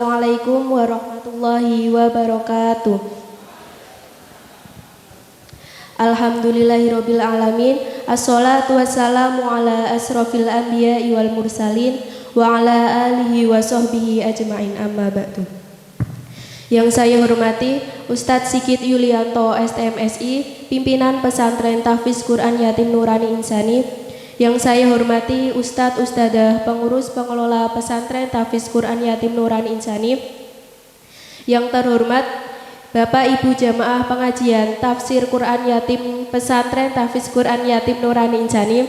Assalamualaikum warahmatullahi wabarakatuh. Alhamdulillahirabbil alamin. Assalatu wassalamu ala asrofil anbiya'i wal mursalin wa ala alihi wa sahbihi ajma'in, amma ba'du. Yang saya hormati Ustadz Sigit Yulianto STMSI, pimpinan pesantren Tahfiz Quran Yatim Nurani Insani. Yang saya hormati Ustadz Ustadzah pengurus pengelola pesantren Tahfiz Quran Yatim Nurani Insani. Yang terhormat Bapak Ibu jamaah pengajian tafsir Quran Yatim pesantren Tahfiz Quran Yatim Nurani Insani.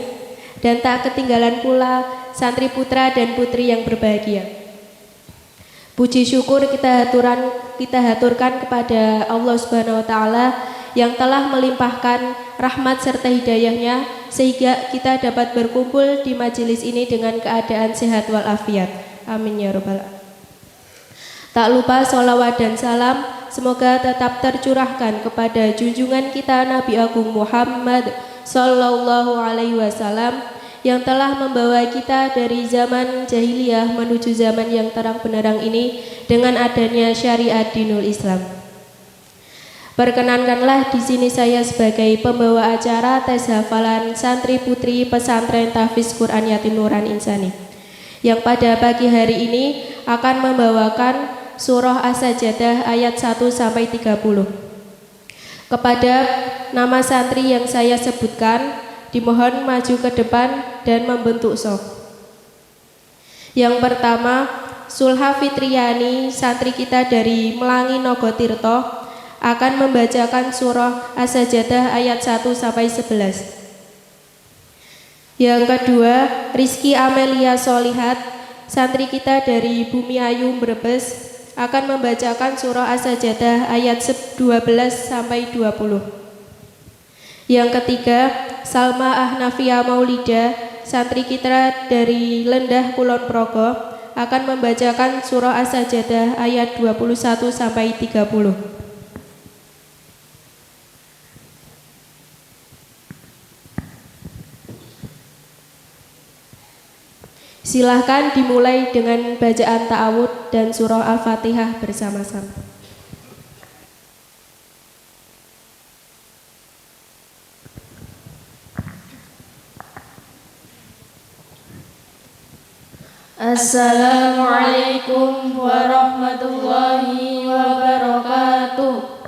Dan tak ketinggalan pula santri putra dan putri yang berbahagia. Puji syukur kita haturkan kepada Allah Subhanahu wa taala yang telah melimpahkan rahmat serta hidayahnya sehingga kita dapat berkumpul di majelis ini dengan keadaan sehat walafiat. Amin ya rabbal alamin. Tak lupa sholawat dan salam semoga tetap tercurahkan kepada junjungan kita Nabi Agung Muhammad sallallahu alaihi wasallam yang telah membawa kita dari zaman jahiliyah menuju zaman yang terang benderang ini dengan adanya syariat dinul Islam. Perkenankanlah di sini saya sebagai pembawa acara tes hafalan santri putri pesantren Tahfiz Quran Yatim Nurani Insani yang pada pagi hari ini akan membawakan surah As-Sajdah ayat 1 sampai 30. Kepada nama santri yang saya sebutkan dimohon maju ke depan dan membentuk shaf. Yang pertama, Sulha Fitriani, santri kita dari Melangi Nogotirto, akan membacakan surah As-Sajdah ayat 1 sampai 11. Yang kedua, Rizky Amelia Solihat, santri kita dari Bumi Ayu Brebes, akan membacakan surah As-Sajdah ayat 12 sampai 20. Yang ketiga, Salma Ahnafia Maulida, santri kita dari Lendah Kulon Progo, akan membacakan surah As-Sajdah ayat 21 sampai 30. Silahkan dimulai dengan bacaan ta'awud dan surah Al-Fatihah bersama-sama. Assalamualaikum warahmatullahi wabarakatuh.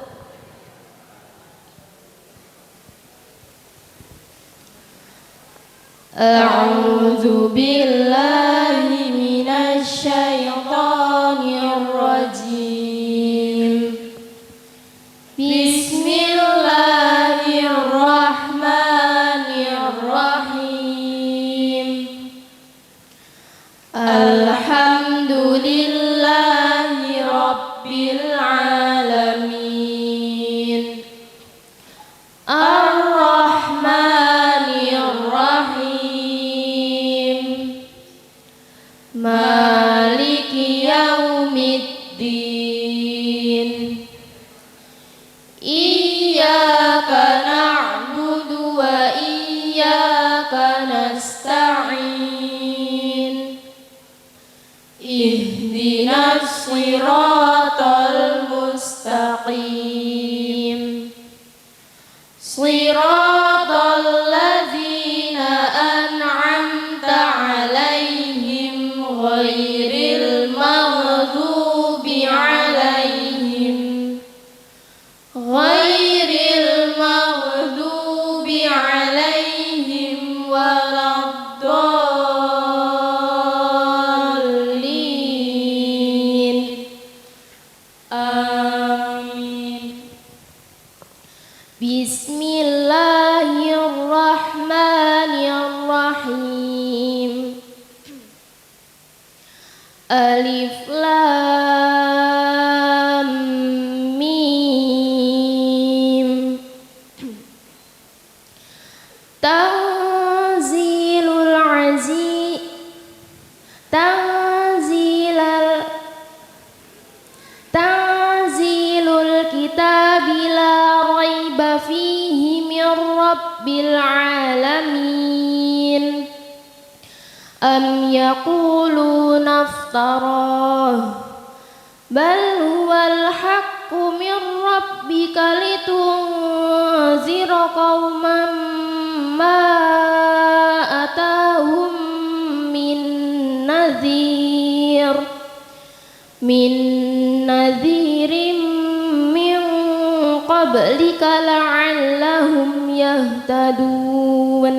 A'udzu billahi minasy syaithanir rajim. Bismillahirrahmanirrahim. Alhamdulillahi rabbil alamin. Maliki yaumiddin. Iyyaka na'budu wa iyyaka nasta'in. Ihdinas siratal mustaqim. Siratal ladzina an'amta 'alaihim ghairil maghdubi 'alaihim waladdallin. Amin. Bismillahirrahmanirrahim. Alif Lam Mim. Tanzilul kitabi la raiba fihi min rabbil alamin. Am yaquluna iftarah bal huwal haqqu min rabbika litunzira qauman ma atahum min nadhirin min qablika la'allahum yahtadun.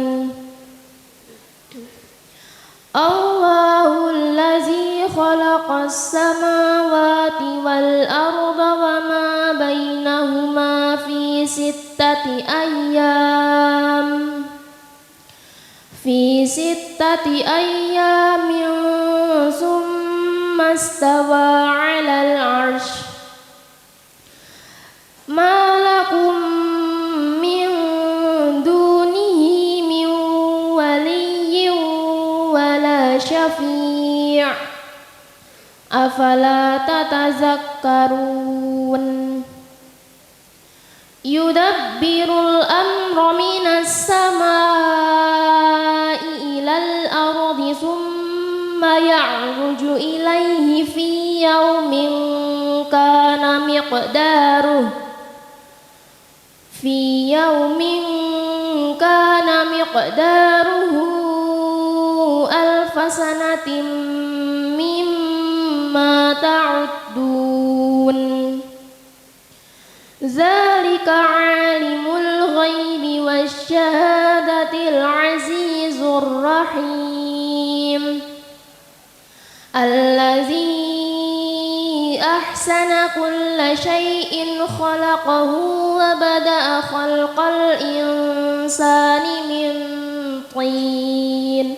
Allahul ladzi khalaqas samawati wal arda wa ma bainahuma fi sittati ayyamin summa istawa 'alal 'arsy ma lakum min dunihi min waliyyin wala syafi' afala tatazakkarun. Yudabbirul amra minas samaa'i ilal ardi summa ya'ruju ilaihi fi yawmin kana miqdaruhu alfa sanatin mimma ta'uddun. Zalika 'alimul ghaibi wasyahadatil 'azizur rahim allazi ahsana kulla syai'in khalaqahu wa bada'a khalqal insani min tin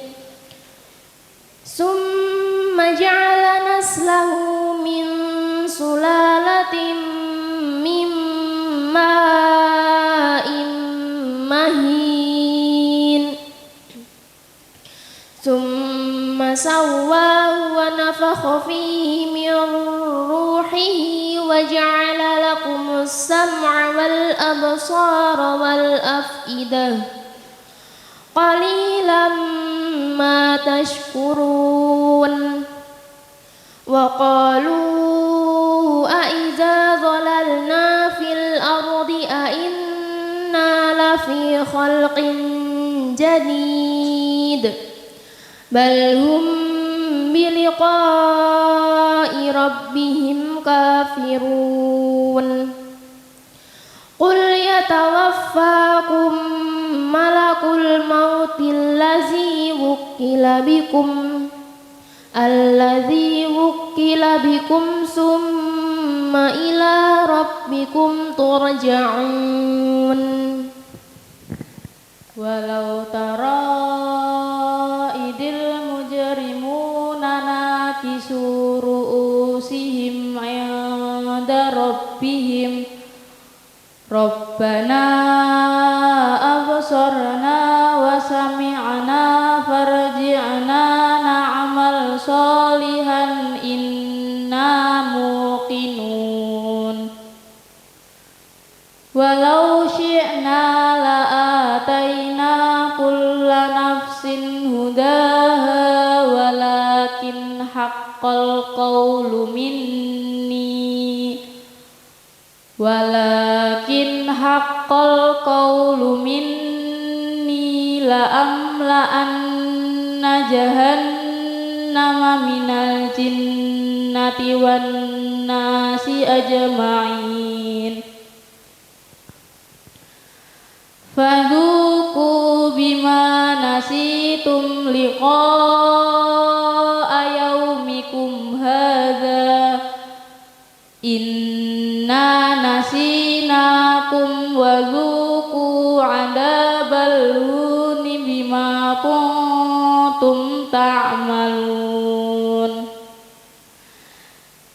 summa ja'ala naslahu min sulalatin min ma'in mahin summa sawwahu wa nafakha fihi min ruhihi wa ja'ala lakumus sam'a wal absara wal af'idah qalilan ma tashkurun. Wa qalu a idza dhalalna fil ardi a inna lafi khalqin jadid bal hum biliqa'i rabbihim kafirun. Qul yatawaffakum malakul mautil ladzi wukkila bikum summa ila rabbikum turja'un. Walau tara idil mujrimuna nakisu ru'usihim 'inda rabbihim Rabbana absarna wa sami'na farji'na na'mal sholihan inna muqinun. Walau syi'na la'atayna kulla nafsin hudaha walakin haqqal qawlu minni la'amla'anna jahannama minal jinnati wan nasi ajma'in. Fadhuku bima nasitum liqa'a yaumikum hadza inna nasinakum wa dhuku 'adabal huni bima kuntum ta'malun.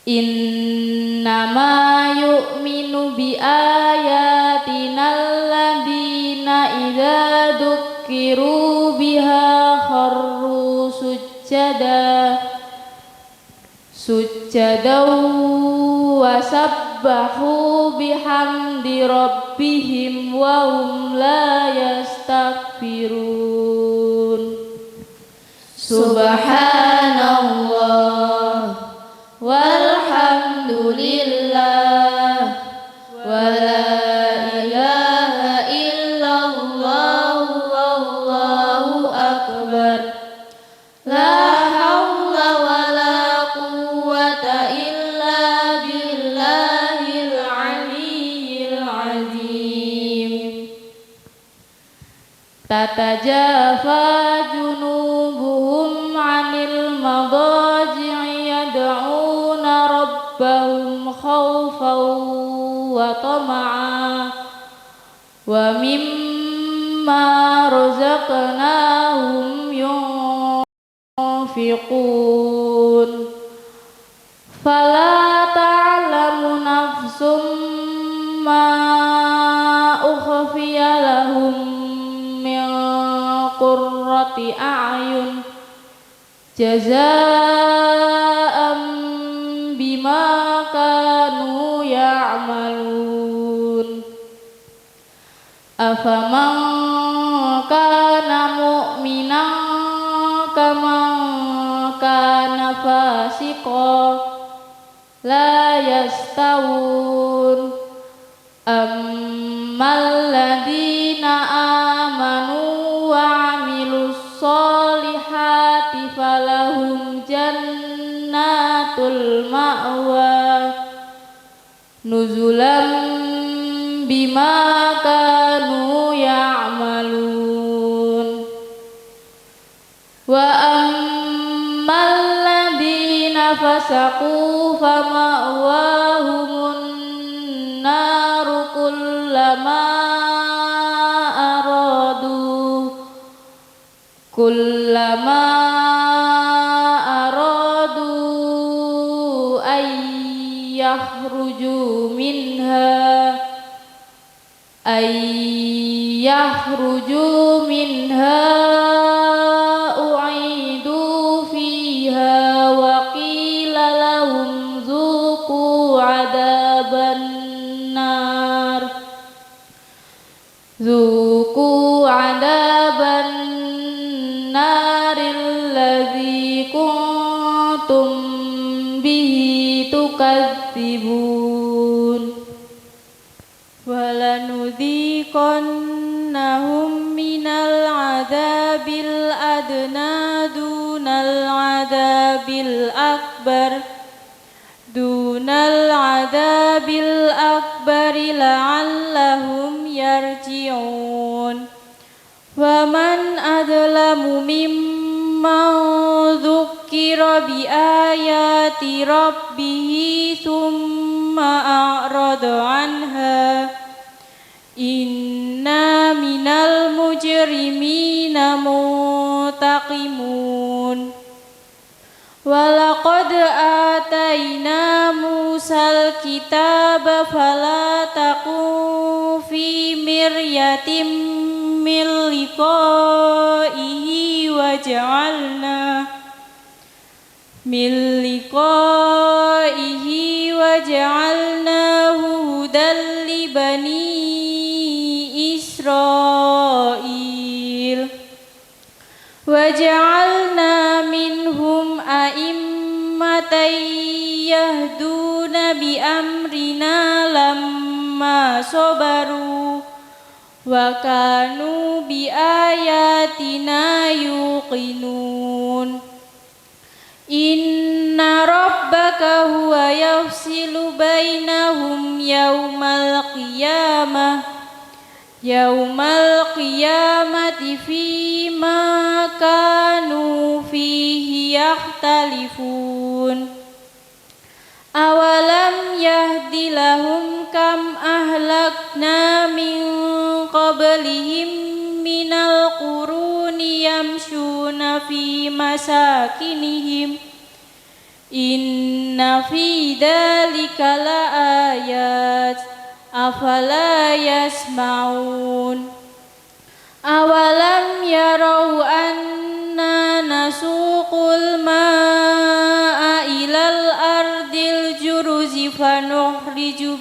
Innama yu'minu bi ayatina alladhina idza dzukkiru biha kharru sujjadan wa sabbahu bihamdi rabbihim wa hum la yastakbirun. Subhanallah walhamdulillah tatajafa junubuhum 'anil madaji'i yad'una rabbahum khaufan wa tama'an wa mimma razaqnahum yunfiqun fala ta'lamu nafsum ma ukhfiya lahum min qurrati a'yun jazaa'an bima kanu ya'malun afaman kana mu'minan kaman kana fasiqan la yastawun ammal ladina amanu wa 'amilus solihati falahum jannatul ma'wa nuzulan bima kanu ya'malun wa ammal ladina fasaqu fama'wahumun naru kullama aradu ay yakhruju minha u'idu fiha wa qila lahum dhuqu 'adaban naril ladzi kuntum bihi tukadzibun walanudhiqannahum minal 'adzabil adna dunal 'adzabil akbar la'allahum yarji'un wa man adlamu mimman dzukkira bi ayati rabbih thumma a'rada 'anha inna minal mujrimina muntaqimun walaqad atayna Musal kitaba fala taqum fi miryatin min liqa'ihi waja'alnahu hudan li bani Israil waja'alna minhum a'immatan yahduna bi amrina lamma sabaru wa kanu bi ayatina yuqinun inna rabbaka huwa yafsilu bainahum yaumal qiyamati fima kanu fihi yakhtalifun awalam yahdi lahum kam ahlakna min qablihim minal quruni yamshuna fi masakinihim inna fi dhalika la ayat afala yasma'un awalam yarau anna nasuqul ma'a ilal ardil juruzi fanukhriju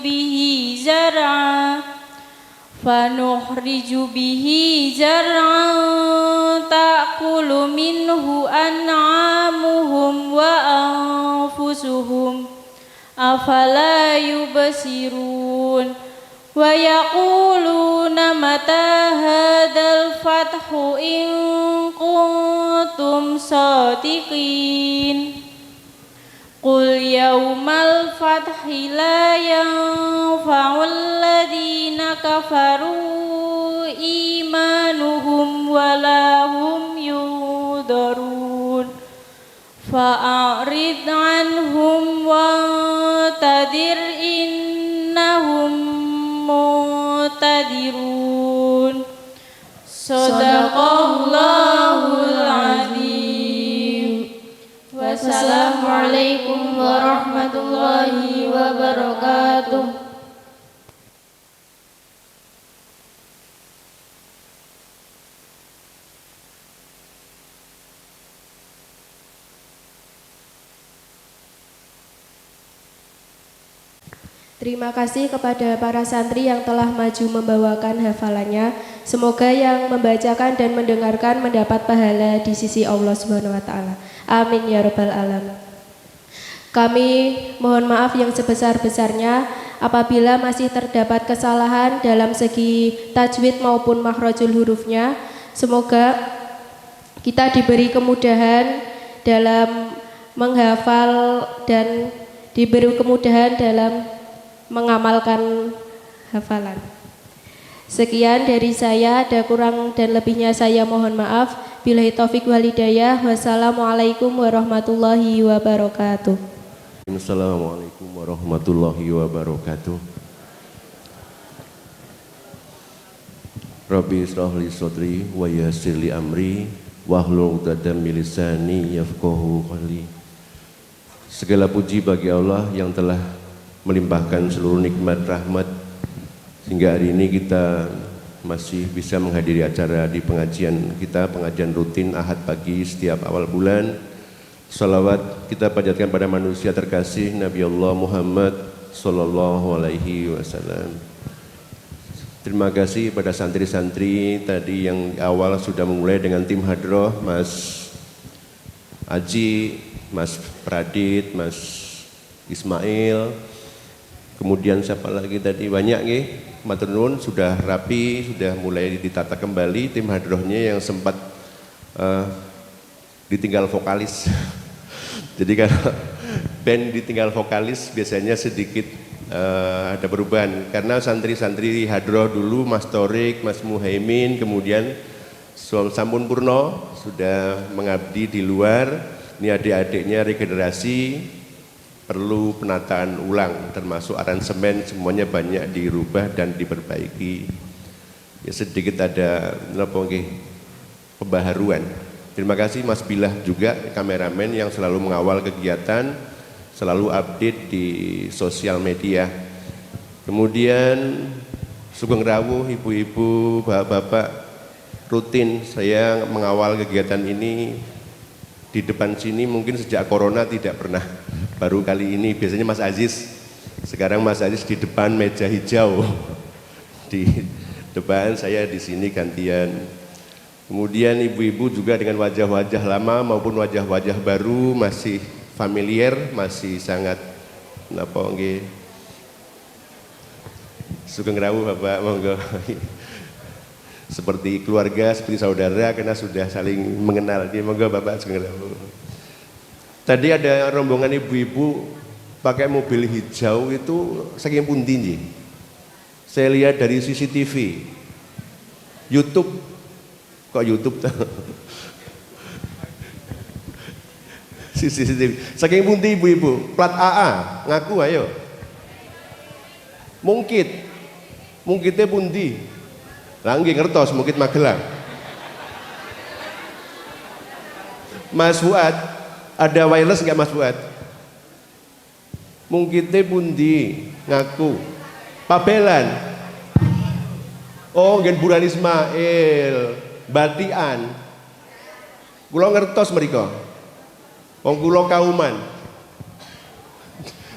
bihi zar'an ta'kulu minhu an'amuhum wa anfusuhum afala yubsirun wa yaquluna mata hadzal fathu in kuntum shadiqin qul yaumal fathi la yanfa'ul ladzina kafaru imanuhum ولا هم ينظرون فأعرض عنهم وانتظر إنهم منتظرون صدق الله العظيم. Wassalamualaikum warahmatullahi wabarakatuh. Terima kasih kepada para santri yang telah maju membawakan hafalannya. Semoga yang membacakan dan mendengarkan mendapat pahala di sisi Allah Subhanahu wa taala. Amin ya rabbal alamin. Kami mohon maaf yang sebesar-besarnya apabila masih terdapat kesalahan dalam segi tajwid maupun makhrajul hurufnya. Semoga kita diberi kemudahan dalam menghafal dan diberi kemudahan dalam mengamalkan hafalan. Sekian dari saya, ada kurang dan lebihnya saya mohon maaf. Billahi taufik wal hidayah. Wassalamualaikum warahmatullahi wabarakatuh. Assalamualaikum warahmatullahi wabarakatuh. Rabbi israh li sadri wa yassir li amri wahlul 'uqdatam min lisani yafqahu qawli. Segala puji bagi Allah yang telah melimpahkan seluruh nikmat rahmat sehingga hari ini kita masih bisa menghadiri acara di pengajian kita, pengajian rutin Ahad pagi setiap awal bulan. Salawat kita panjatkan pada manusia terkasih Nabi Allah Muhammad sallallahu alaihi wasallam. Terima kasih pada santri-santri tadi yang awal sudah memulai dengan tim hadroh, Mas Aji, Mas Pradit, Mas Ismail, kemudian siapa lagi tadi, banyak nggih. Matur nuwun, sudah rapi, sudah mulai ditata kembali tim hadrohnya yang sempat ditinggal vokalis. Jadi kalau band ditinggal vokalis biasanya sedikit ada perubahan karena santri-santri hadroh dulu Mas Torik, Mas Muhaimin, kemudian Sampun Purno sudah mengabdi di luar. Ini adik-adiknya regenerasi, perlu penataan ulang termasuk aransemen semuanya banyak dirubah dan diperbaiki. Ya sedikit ada pembaharuan. Terima kasih Mas Bilah juga kameramen yang selalu mengawal kegiatan, selalu update di sosial media. Kemudian Sugeng Rawuh, ibu-ibu, bapak-bapak, rutin saya mengawal kegiatan ini di depan sini mungkin sejak corona tidak pernah. Baru kali ini, biasanya Mas Aziz, sekarang Mas Aziz di depan meja hijau, di depan saya di sini gantian. Kemudian ibu-ibu juga dengan wajah-wajah lama maupun wajah-wajah baru masih familiar, masih sangat Sugeng Rawuh Bapak, monggo. Seperti keluarga, seperti saudara karena sudah saling mengenal. Dia monggo Bapak Sugeng Rawuh. Tadi ada rombongan ibu-ibu pakai mobil hijau itu saking pundi nggih. Saya lihat dari CCTV, YouTube, kok YouTube tuh? CCTV, saking pundi ibu-ibu, plat AA, ngaku ayo. Mungkitnya pundi? Lah nggih ngertos Mungkit Magelang. Mas Fuad, ada wireless enggak Mas Fuad? Mungkitnya pundi? Ngaku. Pabelan. Oh, ngen Buran Ismail, Batian. Kula ngertos mriko. Wong kula Kauman.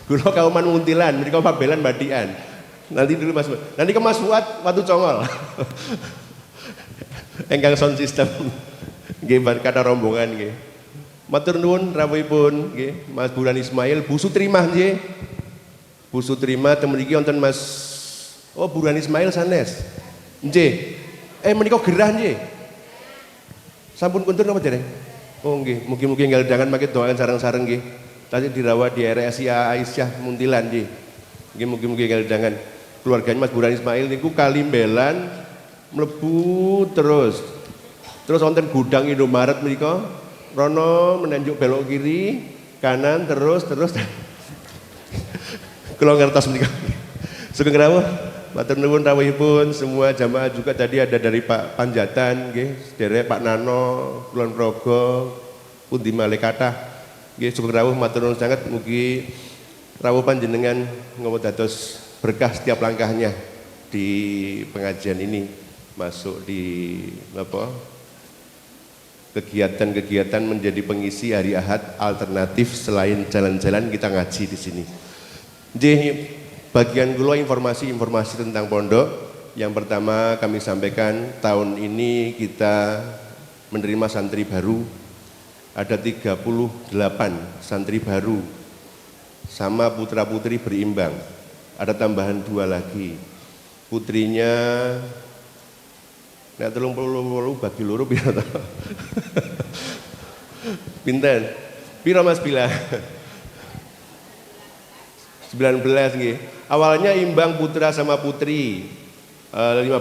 Kula Kauman Muntilan, mriko Pabelan Batian. Nanti dulu Mas Fuad. Nanti ke Mas Fuad Watu Congol. Engkang sound system. Nggih kata rombongan nggih. Matur nuwun rawuhipun nggih Mas Buran Ismail, Bu Sutrimah nggih. Bu Sutrimah teng mriki wonten Mas Buran Ismail sanes. Nggih. Menika gerah nggih. Sampun kuntur napa dereng? Oh nggih, mugi-mugi enggal dangan makin doakan sareng-sareng nggih. Tadi dirawat di RSI Aisyah Muntilan nggih. Nggih mugi-mugi enggal dangan. Keluarganya Mas Buran Ismail niku kalimbelan mlebu terus. Terus wonten gudang Indomaret menika, rono menanjuk belok kiri, kanan terus. Kula ngertos menika. Sugeng rawuh, matur nuwun rawuhipun semua jamaah juga tadi ada dari Pak Panjatan nggih, sederek Pak Nano, Kulon Progo, pundi malih kathah. Nggih sugeng rawuh matur nuwun sanget mugi rawuh panjenengan ngomong dados berkah setiap langkahnya di pengajian ini, masuk di kegiatan-kegiatan menjadi pengisi hari Ahad alternatif selain jalan-jalan kita ngaji di sini. Jadi bagian kula informasi tentang pondok. Yang pertama kami sampaikan tahun ini kita menerima santri baru, ada 38 santri baru sama putra-putri berimbang, ada tambahan 2 lagi. Putrinya nek 30 bagi loro piro to? Pinten? Piro Mas Bila? 19 nggih. Awalnya imbang putra sama putri. 16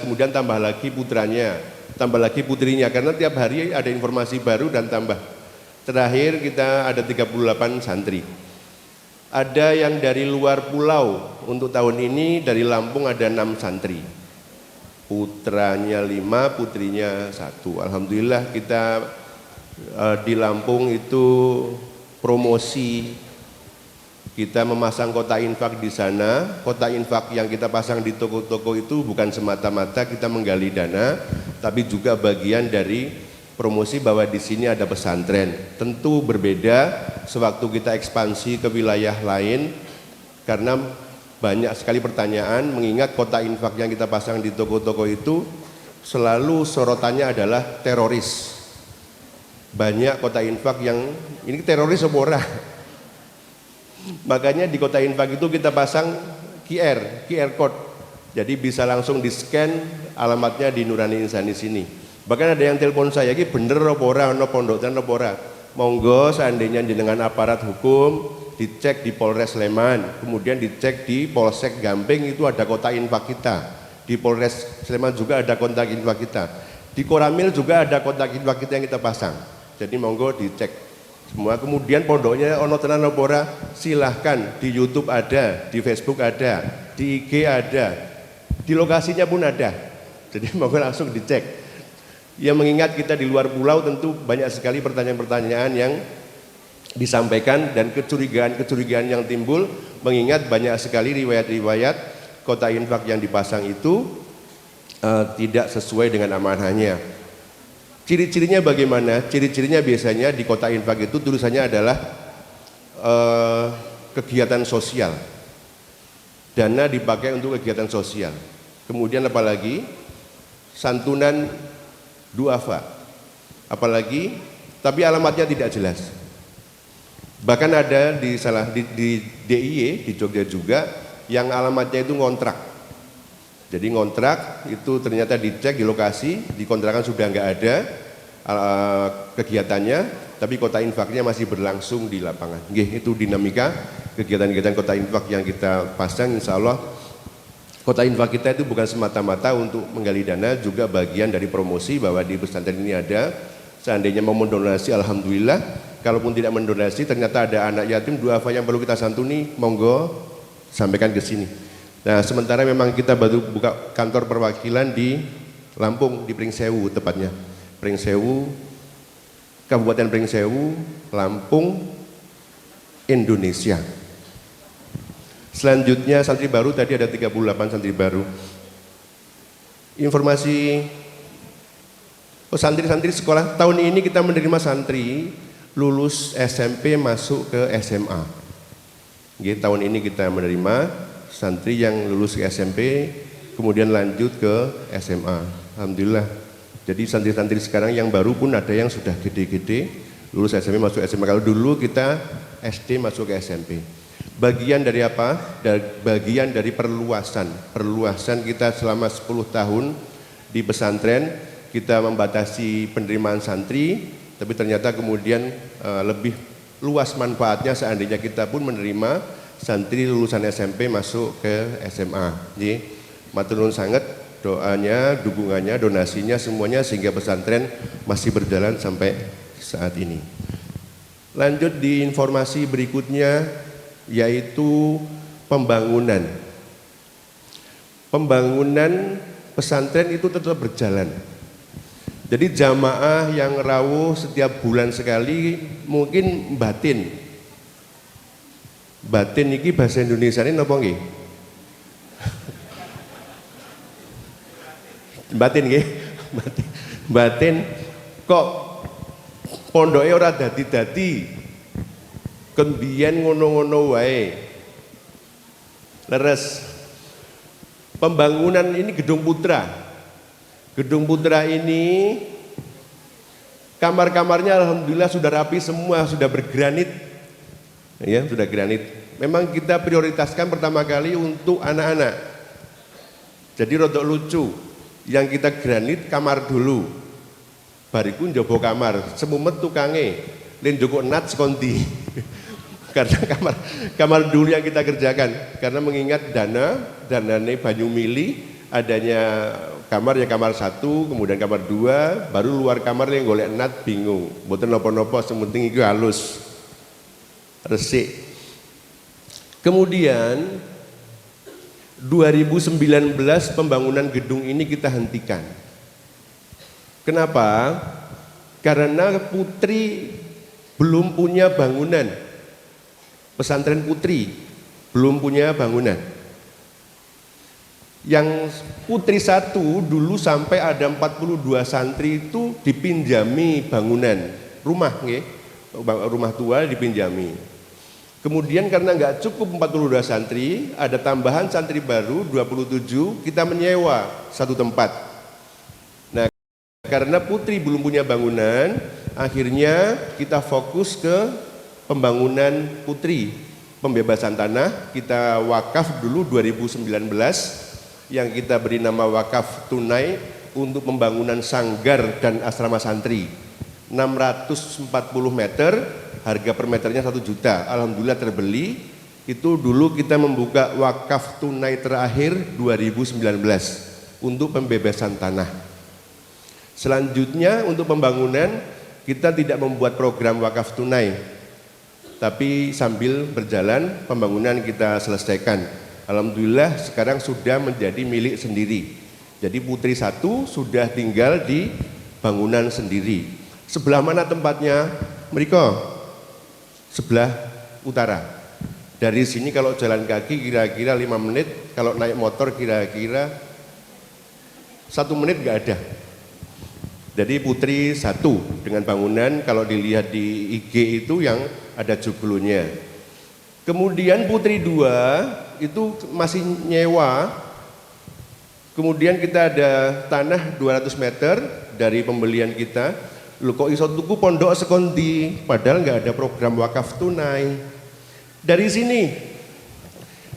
kemudian tambah lagi putranya, tambah lagi putrinya karena tiap hari ada informasi baru dan tambah. Terakhir kita ada 38 santri. Ada yang dari luar pulau, untuk tahun ini dari Lampung ada 6 santri. Putranya 5, putrinya 1. Alhamdulillah kita di Lampung itu promosi. Kita memasang kotak infak di sana. Kotak infak yang kita pasang di toko-toko itu bukan semata-mata kita menggali dana, tapi juga bagian dari promosi bahwa di sini ada pesantren. Tentu berbeda sewaktu kita ekspansi ke wilayah lain karena banyak sekali pertanyaan mengingat kotak infak yang kita pasang di toko-toko itu selalu sorotannya adalah teroris. Banyak kotak infak yang ini teroris apa ora? Makanya di kotak infak itu kita pasang QR code. Jadi bisa langsung di-scan alamatnya di Nurani Insani sini. Bahkan ada yang telepon saya, ini bener apa ora, ono pondok apa ora. Monggo seandainya dengan aparat hukum dicek di Polres Sleman, kemudian dicek di Polsek Gamping itu ada kotak infak kita. Di Polres Sleman juga ada kotak infak kita. Di Koramil juga ada kotak infak kita yang kita pasang. Jadi monggo dicek semua. Kemudian pondoknya ono tenan apa ora, silahkan di YouTube ada, di Facebook ada, di IG ada, di lokasinya pun ada. Jadi monggo langsung dicek. Ya mengingat kita di luar pulau tentu banyak sekali pertanyaan-pertanyaan yang disampaikan dan kecurigaan-kecurigaan yang timbul mengingat banyak sekali riwayat-riwayat kotak infak yang dipasang itu tidak sesuai dengan amanahnya. Ciri-cirinya bagaimana? Ciri-cirinya biasanya di kotak infak itu tulisannya adalah kegiatan sosial. Dana dipakai untuk kegiatan sosial. Kemudian apalagi santunan duafa, apalagi tapi alamatnya tidak jelas. Bahkan ada di DIY di Jogja juga yang alamatnya itu ngontrak. Jadi ngontrak itu ternyata dicek di lokasi, di kontrakan sudah nggak ada kegiatannya, tapi kotak infaknya masih berlangsung di lapangan. Itu dinamika kegiatan-kegiatan kotak infak yang kita pasang. Insya Allah kotak infak kita itu bukan semata-mata untuk menggali dana, juga bagian dari promosi bahwa di pesantren ini ada. Seandainya mau mendonasi, alhamdulillah. Kalaupun tidak mendonasi, ternyata ada anak yatim duafa yang perlu kita santuni, monggo sampaikan ke sini. Nah, sementara memang kita baru buka kantor perwakilan di Lampung, di Pringsewu tepatnya. Pringsewu, Kabupaten Pringsewu, Lampung, Indonesia. Selanjutnya santri baru tadi ada 38 santri baru. Informasi santri-santri sekolah tahun ini kita menerima santri lulus SMP masuk ke SMA. Tahun ini kita menerima santri yang lulus ke SMP kemudian lanjut ke SMA. Alhamdulillah. Jadi santri-santri sekarang yang baru pun ada yang sudah gede-gede lulus SMP masuk SMA. Kalau dulu kita SD masuk ke SMP. Bagian dari apa? Bagian dari perluasan kita selama 10 tahun di pesantren. Kita membatasi penerimaan santri, tapi ternyata kemudian lebih luas manfaatnya seandainya kita pun menerima santri lulusan SMP masuk ke SMA. Jadi matur nuwun sanget doanya, dukungannya, donasinya, semuanya sehingga pesantren masih berjalan sampai saat ini. Lanjut di informasi berikutnya yaitu pembangunan. Pembangunan pesantren itu tetap berjalan. Jadi jamaah yang rawuh setiap bulan sekali mungkin batin. Batin ini bahasa Indonesia ini napa nggih? Batin nggih. Batin kok pondoke ora dadi-dadi. Kembiyen ngono-ngono wae. Leres. Pembangunan ini Gedung Putra. Gedung Putra ini kamar-kamarnya alhamdulillah sudah rapi semua, sudah bergranit. Ya, sudah granit. Memang kita prioritaskan pertama kali untuk anak-anak. Jadi rodok lucu. Yang kita granit kamar dulu. Bariku njobo kamar, semumet tukange. Len joko nat sekonti. Karena kamar dulu yang kita kerjakan, karena mengingat danane banyu mili, adanya kamar yang kamar 1, kemudian kamar 2, baru luar kamar yang golek nat bingung, mboten napa-napa sementing iki halus resik. Kemudian 2019 pembangunan gedung ini kita hentikan. Kenapa? Karena putri belum punya bangunan. Pesantren putri belum punya bangunan. Yang putri 1 dulu sampai ada 42 santri itu dipinjami bangunan rumah, rumah tua dipinjami. Kemudian karena nggak cukup 42 santri, ada tambahan santri baru 27, kita menyewa satu tempat. Nah, karena putri belum punya bangunan, akhirnya kita fokus ke pembangunan putri, pembebasan tanah. Kita wakaf dulu 2019 yang kita beri nama wakaf tunai untuk pembangunan sanggar dan asrama santri 640 meter, harga per meternya 1 juta. Alhamdulillah terbeli. Itu dulu kita membuka wakaf tunai terakhir 2019 untuk pembebasan tanah. Selanjutnya untuk pembangunan kita tidak membuat program wakaf tunai, tapi sambil berjalan pembangunan kita selesaikan. Alhamdulillah sekarang sudah menjadi milik sendiri. Jadi putri 1 sudah tinggal di bangunan sendiri. Sebelah mana tempatnya? Mereka sebelah utara. Dari sini kalau jalan kaki kira-kira 5 menit, kalau naik motor kira-kira 1 menit nggak ada. Jadi putri 1 dengan bangunan, kalau dilihat di IG itu yang ada joglonya. Kemudian putri 2 itu masih nyewa. Kemudian kita ada tanah 200 meter dari pembelian kita. Lu kok iso tuku pondok sekondi, padahal nggak ada program wakaf tunai. Dari sini,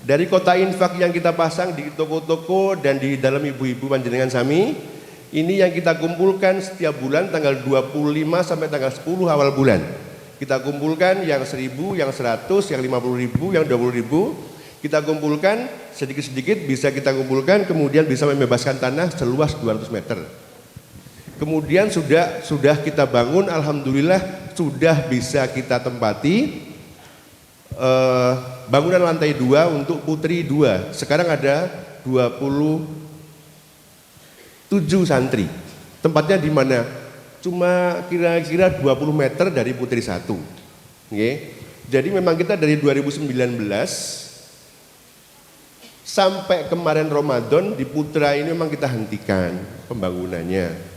dari kota infak yang kita pasang di toko-toko dan di dalam ibu-ibu panjenengan sami, ini yang kita kumpulkan setiap bulan tanggal 25 sampai tanggal 10 awal bulan. Kita kumpulkan yang 1000, yang 100, yang 50.000, yang 20.000. Kita kumpulkan sedikit-sedikit, bisa kita kumpulkan, kemudian bisa membebaskan tanah seluas 200 meter. Kemudian sudah kita bangun, alhamdulillah sudah bisa kita tempati bangunan lantai 2 untuk putri 2. Sekarang ada 27 santri. Tempatnya di mana? Cuma kira-kira 20 meter dari putri 1. Jadi memang kita dari 2019 sampai kemarin Ramadan di Putra ini memang kita hentikan pembangunannya.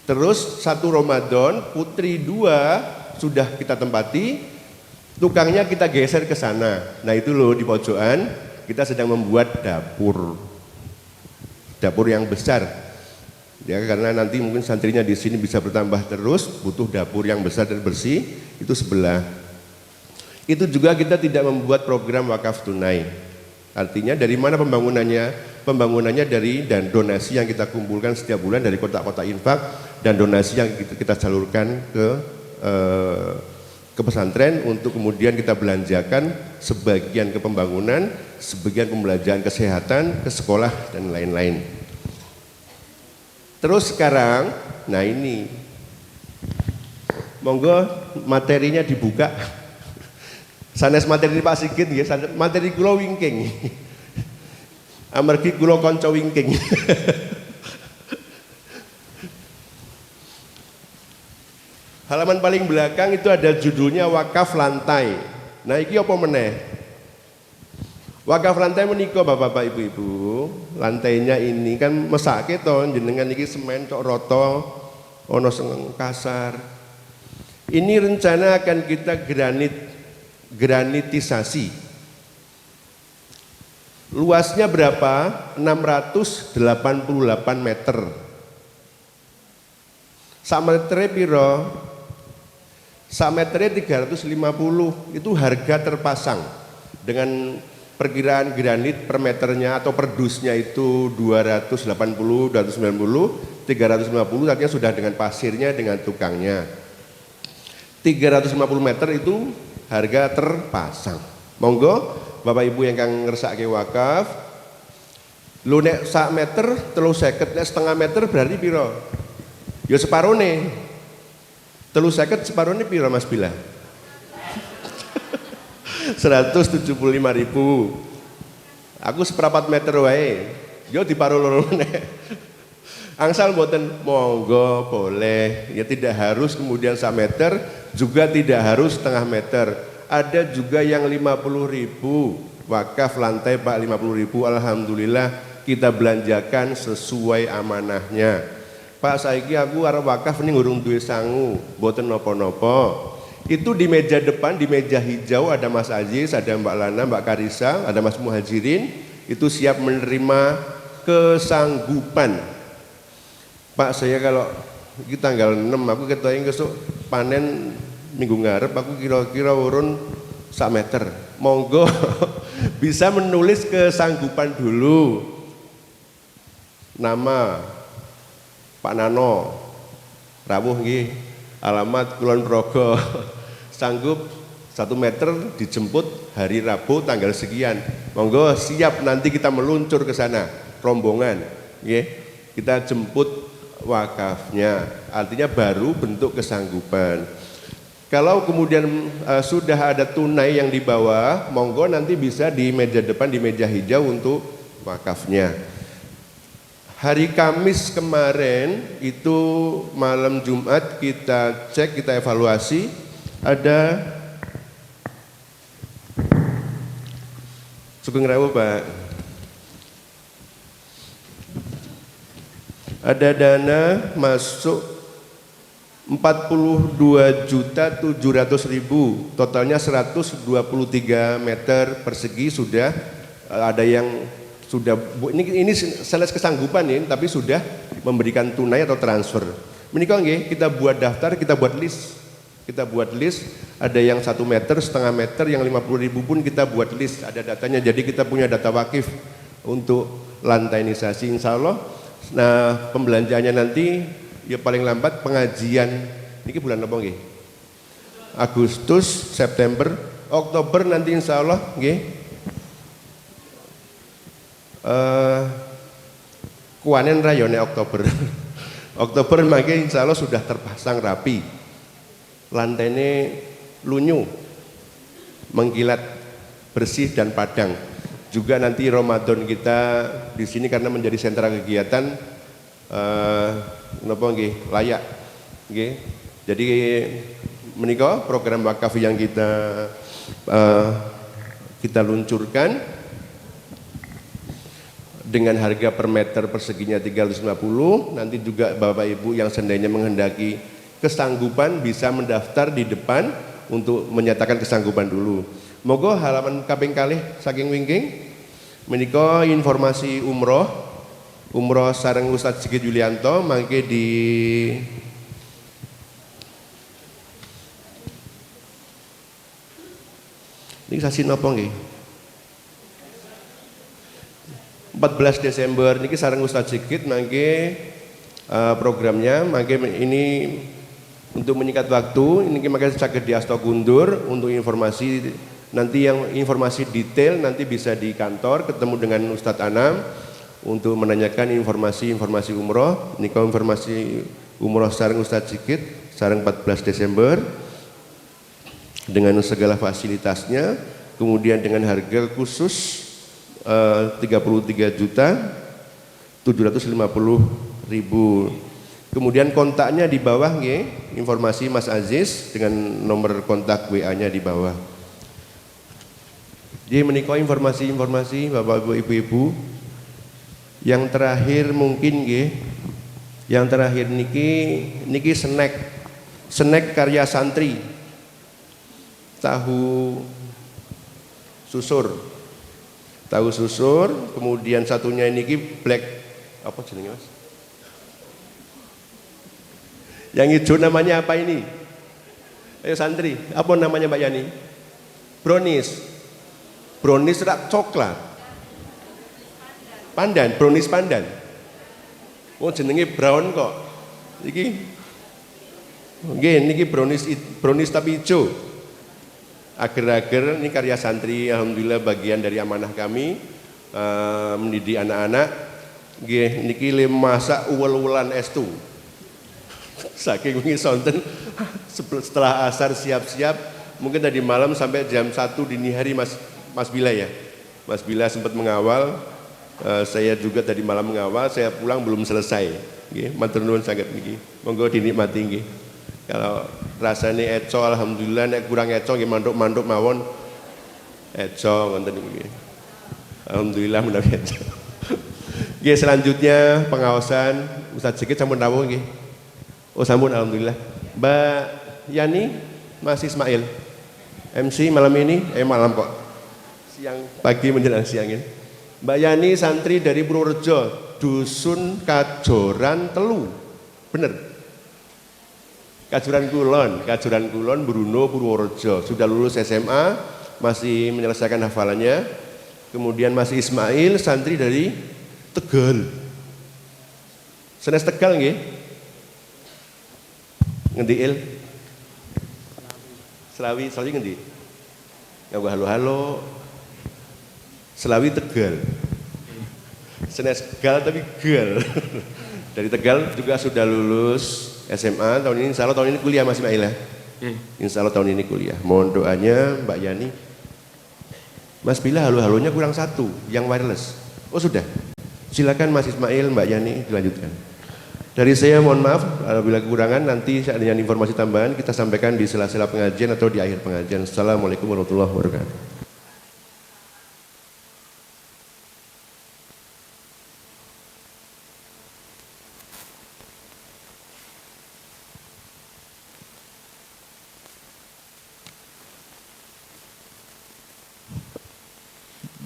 Terus 1 Ramadan putri 2 sudah kita tempati, tukangnya kita geser ke sana. Nah itu loh di pojokan kita sedang membuat dapur yang besar. Ya karena nanti mungkin santrinya di sini bisa bertambah terus, butuh dapur yang besar dan bersih, itu sebelah. Itu juga kita tidak membuat program wakaf tunai. Artinya dari mana pembangunannya? Pembangunannya dari dan donasi yang kita kumpulkan setiap bulan dari kotak-kotak infak dan donasi yang kita salurkan ke pesantren untuk kemudian kita belanjakan sebagian ke pembangunan, sebagian pembelajaran kesehatan, ke sekolah dan lain-lain. Terus sekarang, nah ini, monggo materinya dibuka. Sanes materi Pak Sigit nggih, materi kula wingking. Amargi kula kanca wingking. Halaman paling belakang itu ada judulnya wakaf lantai. Nah iki apa meneh? Wakaf lantai menika Bapak-bapak Ibu-ibu, lantainya ini kan mesake to jenengan iki semen cok rata ana sing kasar. Ini rencana akan kita granitisasi. Luasnya berapa? 688 meter. Sak metere piro? Sak metere 350. Itu harga terpasang. Dengan perkiraan granit per meternya atau per dusnya itu 280, 290, 350 artinya sudah dengan pasirnya, dengan tukangnya. 350 meter itu harga terpasang. Monggo Bapak Ibu yang kang ngersake wakaf. Lu nek sak meter 350, nek setengah meter berarti piro? Ya separone. 350 separone piro Mas Bila? 175.000. Aku seperempat meter wae. Yo diparo loro meneh. Angsal mboten, monggo boleh. Ya tidak harus kemudian 1 meter, juga tidak harus setengah meter. Ada juga yang 50.000. Wakaf lantai Pak 50.000. Alhamdulillah kita belanjakan sesuai amanahnya. Pak saiki aku arep wakaf ning urung duwe sangu, mboten napa-napa. Itu di meja depan, di meja hijau ada Mas Aziz, ada Mbak Lana, Mbak Karisa, ada Mas Muhajirin. Itu siap menerima kesanggupan. Pak saya kalau kita tanggal 6 aku ketoke besok panen minggu ngarep aku kira-kira urun 1 meter. Monggo bisa menulis kesanggupan dulu. Nama Pak Nano, rawuh nggih, alamat Kulon Progo. Sanggup 1 meter dijemput hari Rabu tanggal sekian. Monggo siap nanti kita meluncur ke sana rombongan, nggih. Kita jemput wakafnya, artinya baru bentuk kesanggupan. Kalau kemudian sudah ada tunai yang di bawah, monggo nanti bisa di meja depan, di meja hijau untuk wakafnya. Hari Kamis kemarin itu malam Jumat kita cek, kita evaluasi, ada Sugeng Rawu Pak, ada dana masuk 42.700.000, totalnya 123 meter persegi sudah ada yang sudah, ini sales kesanggupan ini, tapi sudah memberikan tunai atau transfer. Menika nggih, kita buat daftar, kita buat list. Kita buat list, ada yang 1 meter, setengah meter, yang 50.000 pun kita buat list, ada datanya. Jadi kita punya data wakif untuk lantainisasi, insya Allah. Nah pembelanjaannya nanti ya paling lambat pengajian, ini bulan apa nggih? Agustus, September, Oktober nanti insya Allah nggih. Kuanen rayone Oktober. Oktober mangke insya Allah sudah terpasang rapi. Lantainya lunyu, mengkilat, bersih dan padang. Juga nanti Ramadan kita di sini karena menjadi sentra kegiatan napa nggih layak nggih. Jadi menika program wakaf yang kita luncurkan dengan harga per meter perseginya 350. Nanti juga Bapak Ibu yang seandainya menghendaki kesanggupan bisa mendaftar di depan untuk menyatakan kesanggupan dulu. Moga halaman kaping kalih saking wingking menika informasi umroh sareng Ustadz Sigit Yulianto mangke di ini sasi napa nggih? 14 Desember niki sareng Ustadz Sigit mangke programnya mangke ini untuk menyingkat waktu ini maka saged diasta kundur untuk informasi nanti yang informasi detail nanti bisa di kantor ketemu dengan Ustadz Anam untuk menanyakan informasi umroh. Niko informasi umroh sareng Ustadz Cikit sareng 14 Desember dengan segala fasilitasnya, kemudian dengan harga khusus 33.750.000. Kemudian kontaknya di bawah nggih, informasi Mas Aziz dengan nomor kontak WA-nya di bawah. Jadi menika informasi Bapak Ibu Ibu-ibu. Yang terakhir mungkin nggih, yang terakhir niki snack karya santri. Tahu susur, kemudian satunya niki black apa jenenge Mas? Yang hijau namanya apa ini? Ayo santri, apa namanya Mbak Yani? Brownies rak coklat. Brownies pandan. Oh jenenge brown kok. Niki brownies tapi hijau. Agar-agar ini karya santri, alhamdulillah bagian dari amanah kami mendidik anak-anak. Niki le masak uwel-uwelan estu. Saking wingi sonten setelah asar siap-siap, mungkin tadi malam sampai jam 1 dini hari Mas Bila ya. Mas Bila sempat mengawal, saya juga tadi malam mengawal, saya pulang belum selesai. Nggih, matur nuwun sanget niki. Monggo dinikmati nggih. Kalau rasanya eco alhamdulillah, nek kurang eco nggih manduk-manduk mawon. Eco ngoten niki. Alhamdulillah menawi eco. Nggih, selanjutnya pengawasan Ustadz Cikit sampun rawuh nggih. Oh sampun alhamdulillah. Mbak Yani, Mas Ismail. MC malam ini, malam kok. Siang, pagi menjelang siang ini. Mbak Yani santri dari Purworejo, Dusun Kajoran Telu. Bener? Kajoran Kulon, Bruno, Purworejo. Sudah lulus SMA, masih menyelesaikan hafalannya. Kemudian Mas Ismail santri dari Tegal. Senes Tegal nggih? Ngendi Il? Selawi ngendi? Ya halo. Selawi Tegal. Senes Tegal tapi gal. Dari Tegal juga sudah lulus SMA tahun ini. Insya Allah tahun ini kuliah Mas Ismail ya. Insya Allah tahun ini kuliah. Mohon doanya Mbak Yani. Mas Bila halo-halonya kurang satu, yang wireless. Oh sudah. Silakan Mas Ismail, Mbak Yani dilanjutkan. Dari saya mohon maaf apabila kekurangan, nanti dengan informasi tambahan kita sampaikan di sela-sela pengajian atau di akhir pengajian. Assalamualaikum warahmatullahi wabarakatuh.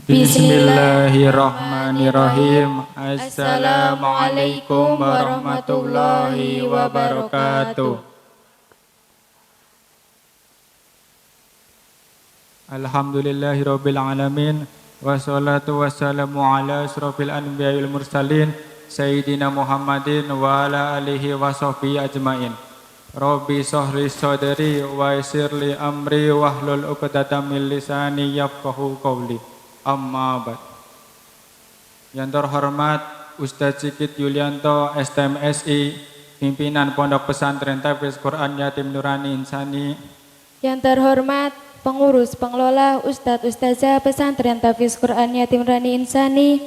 Bismillahirrahmanirrahim. Assalamualaikum warahmatullahi wabarakatuh. Alhamdulillahirabbil alamin, wassalatu wassalamu ala asrofil anbiya'i wal mursalin sayyidina Muhammadin wa ala alihi wa sahbihi ajmain. Rabbi shrah sadri wa yassir li amri wahlul 'uqdatam min lisani yafqahu qawli. Amma ba'd. Yang terhormat Ustadz Cikit Yulianto STMSI, pimpinan Pondok Pesantren Tahfiz Quran Yatim Nurani Insani. Yang terhormat pengurus pengelola Ustadz Ustazah Pesantren Tahfiz Quran Yatim Nurani Insani.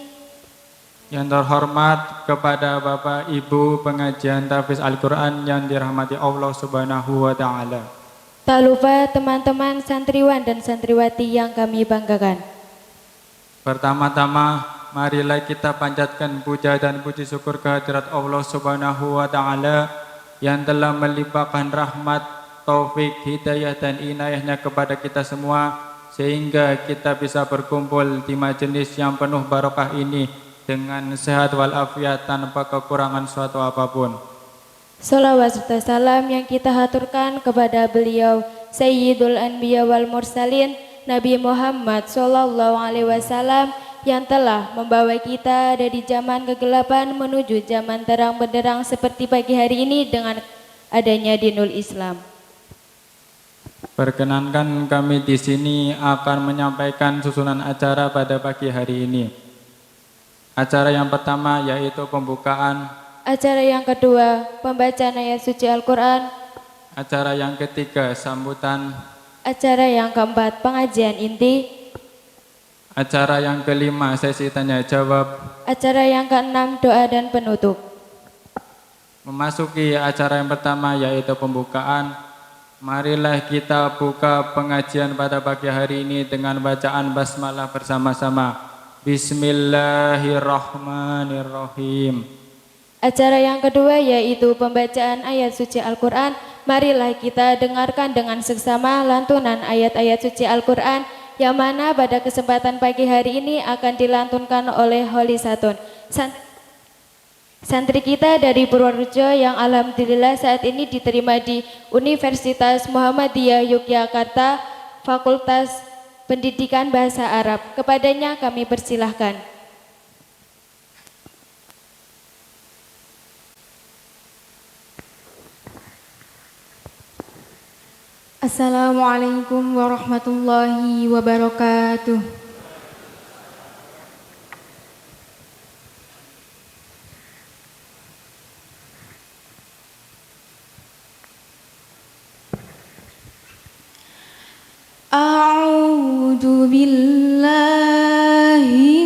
Yang terhormat kepada Bapak Ibu pengajian Tahfiz Al-Quran yang dirahmati Allah Subhanahu wa Ta'ala. Tak lupa teman-teman santriwan dan santriwati yang kami banggakan. Pertama-tama, marilah kita panjatkan puja dan puji syukur kehadirat Allah Subhanahu wa Ta'ala yang telah melimpahkan rahmat, taufik, hidayah dan inayahnya kepada kita semua, sehingga kita bisa berkumpul di majelis yang penuh barokah ini dengan sehat walafiat tanpa kekurangan suatu apapun. Salawat serta salam yang kita haturkan kepada beliau Sayyidul Anbiya wal Mursalin Nabi Muhammad SAW yang telah membawa kita dari zaman kegelapan menuju zaman terang benderang seperti pagi hari ini dengan adanya dinul Islam. Perkenankan kami di sini akan menyampaikan susunan acara pada pagi hari ini. Acara yang pertama yaitu pembukaan. Acara yang kedua, pembacaan ayat suci Al-Quran. Acara yang ketiga, sambutan. Acara yang keempat, pengajian inti. Acara yang kelima, sesi tanya jawab. Acara yang keenam, doa dan penutup. Memasuki acara yang pertama yaitu pembukaan. Marilah kita buka pengajian pada pagi hari ini dengan bacaan basmalah bersama-sama. Bismillahirrahmanirrahim. Acara yang kedua yaitu pembacaan ayat suci Al-Quran. Marilah kita dengarkan dengan seksama lantunan ayat-ayat suci Al-Quran yang mana pada kesempatan pagi hari ini akan dilantunkan oleh Holy Satun. Santri kita dari Purworejo yang alhamdulillah saat ini diterima di Universitas Muhammadiyah Yogyakarta, Fakultas Pendidikan Bahasa Arab. Kepadanya kami persilahkan. Assalamualaikum warahmatullahi wabarakatuh. A'udzu billahi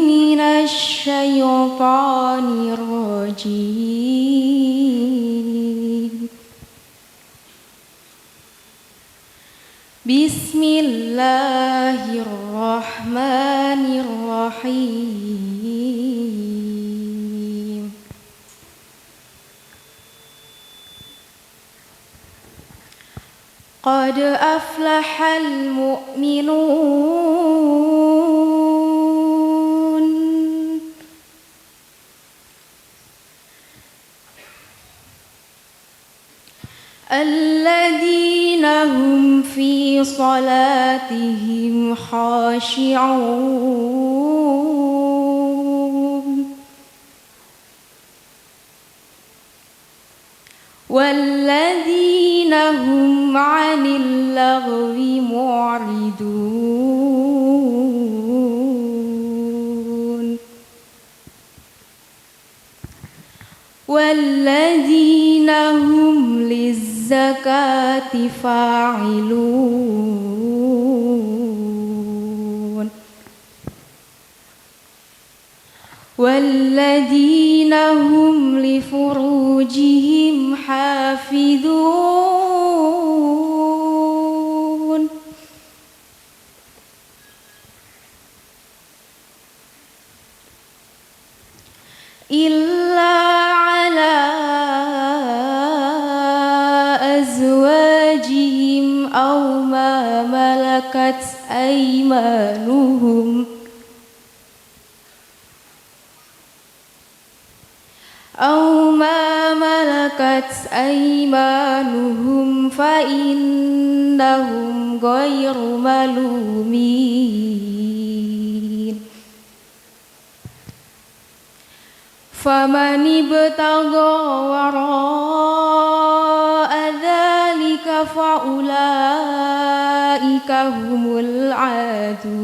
minasy syaithanir rajim. Bismillahirrahmanirrahim. Qad aflahal mu'minun. Alladzina hum fi salatihim khashi'un. Walladzina hum 'anil lagwi mu'ridun. Walladzina hum lizzakati fa'ilun. Walladzina hum li furujihim hafidun. Illa ala azwajihim aw ma malakat aymanuhum fa innahum ghairu malumin. Faman ibtagha wara'a dzalika fa ulaika humul 'adun.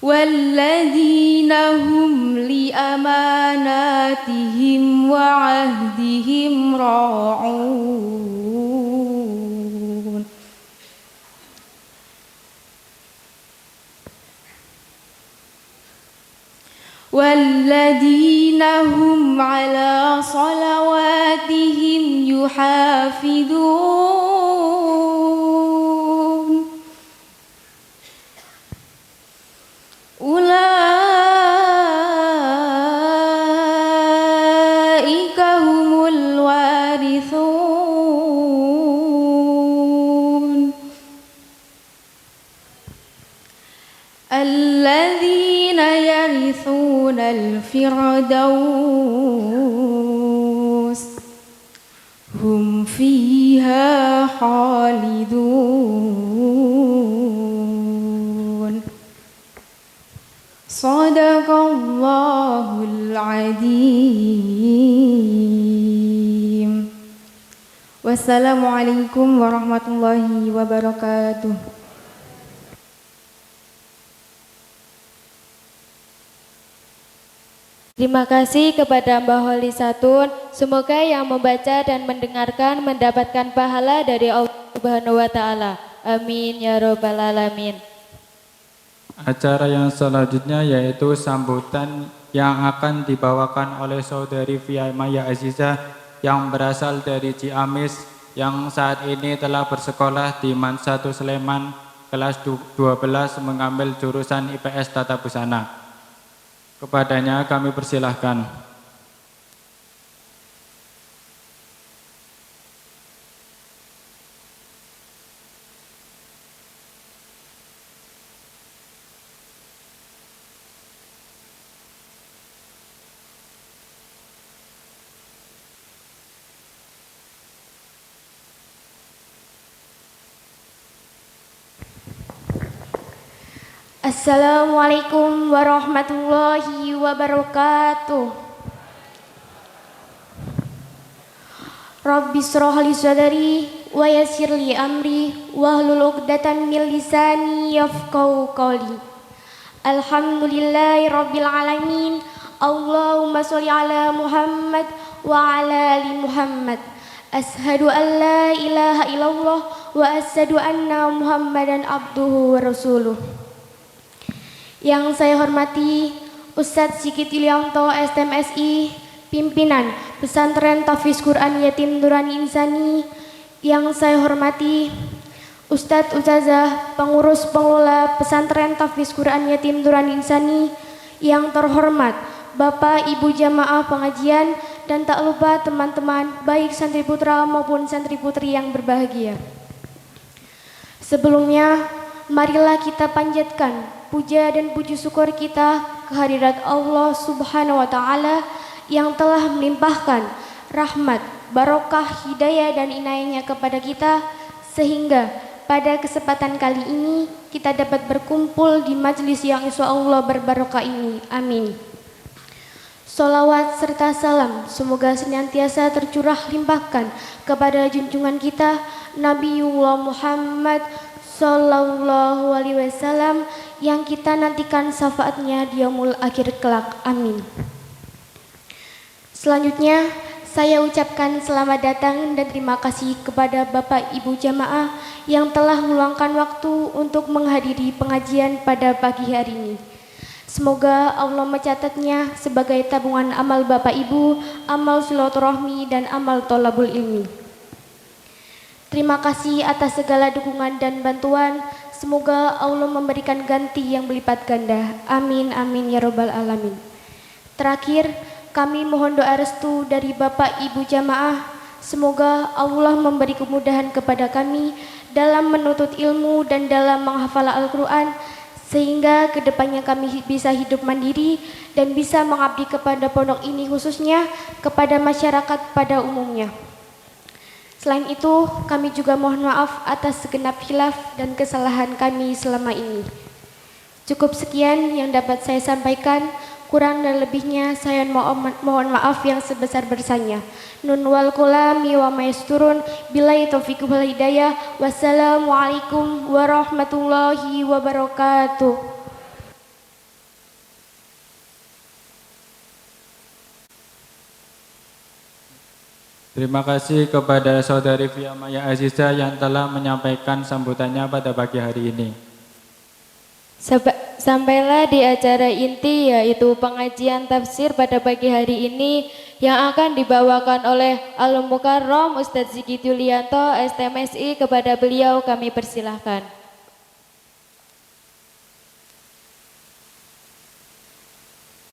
Walladzina hum li amanatihim wa 'ahdihim ra'un. Walladzina hum 'ala salawatihim yuhafidun. Ulaika humul warithun alladzina yarithuna al-firdaus hum fiha khalidun. Sadaqallahul azim. Wassalamualaikum warahmatullahi wabarakatuh. Terima kasih kepada Mbah Holi Satun. Semoga yang membaca dan mendengarkan mendapatkan pahala dari Allah Subhanahu wa taala. Amin ya robbal alamin. Acara yang selanjutnya yaitu sambutan yang akan dibawakan oleh saudari Fia Maya Aziza yang berasal dari Ciamis yang saat ini telah bersekolah di MAN 1 Sleman kelas 12 mengambil jurusan IPS Tata Busana. Kepadanya kami persilahkan. Assalamualaikum warahmatullahi wabarakatuh. Rabbi shrah li sadri wa yassir li amri wahlul 'uqdatam min lisani yafqahu qawli. Alhamdulillahi rabbil alamin. Allahumma sholli ala Muhammad wa ala ali Muhammad. Ashhadu an la ilaha illallah wa asyhadu anna Muhammadan abduhu wa rasuluh. Yang saya hormati Ustadz Sigit Yulianto STMSI, pimpinan Pesantren Tahfiz Quran Yatim Nurani Insani. Yang saya hormati Ustadz Ustazah pengurus pengelola Pesantren Tahfiz Quran Yatim Nurani Insani. Yang terhormat Bapak Ibu jamaah pengajian dan tak lupa teman-teman baik santri putra maupun santri putri yang berbahagia. Sebelumnya marilah kita panjatkan puja dan puji syukur kita kehadirat Allah Subhanahu wa taala yang telah melimpahkan rahmat, barokah, hidayah dan inayahnya kepada kita sehingga pada kesempatan kali ini kita dapat berkumpul di majelis yang insyaallah berbarokah ini. Amin. Salawat serta salam semoga senantiasa tercurah limpahkan kepada junjungan kita Nabiullah Muhammad Sallallahu alaihi wasallam yang kita nantikan syafaatnya di yaumul akhir kelak. Amin. Selanjutnya saya ucapkan selamat datang dan terima kasih kepada Bapak Ibu jamaah yang telah meluangkan waktu untuk menghadiri pengajian pada pagi hari ini. Semoga Allah mencatatnya sebagai tabungan amal Bapak Ibu, amal silaturahmi dan amal thalabul ilmi. Terima kasih atas segala dukungan dan bantuan. Semoga Allah memberikan ganti yang berlipat ganda. Amin, amin ya robbal alamin. Terakhir, kami mohon doa restu dari Bapak Ibu jamaah. Semoga Allah memberi kemudahan kepada kami dalam menuntut ilmu dan dalam menghafal Al-Quran, sehingga kedepannya kami bisa hidup mandiri dan bisa mengabdi kepada pondok ini, khususnya kepada masyarakat pada umumnya. Selain itu, kami juga mohon maaf atas segenap khilaf dan kesalahan kami selama ini. Cukup sekian yang dapat saya sampaikan. Kurang dan lebihnya saya mohon maaf yang sebesar-besarnya. Nun wal kulami wa maisturun billahi taufiq wal hidayah. Wassalamualaikum warahmatullahi wabarakatuh. Terima kasih kepada saudari Fia Maya Aziza yang telah menyampaikan sambutannya pada pagi hari ini. Sampailah di acara inti yaitu pengajian tafsir pada pagi hari ini yang akan dibawakan oleh Al Mukarram Ustadz Sigit Yulianto STMSI. Kepada beliau kami persilahkan.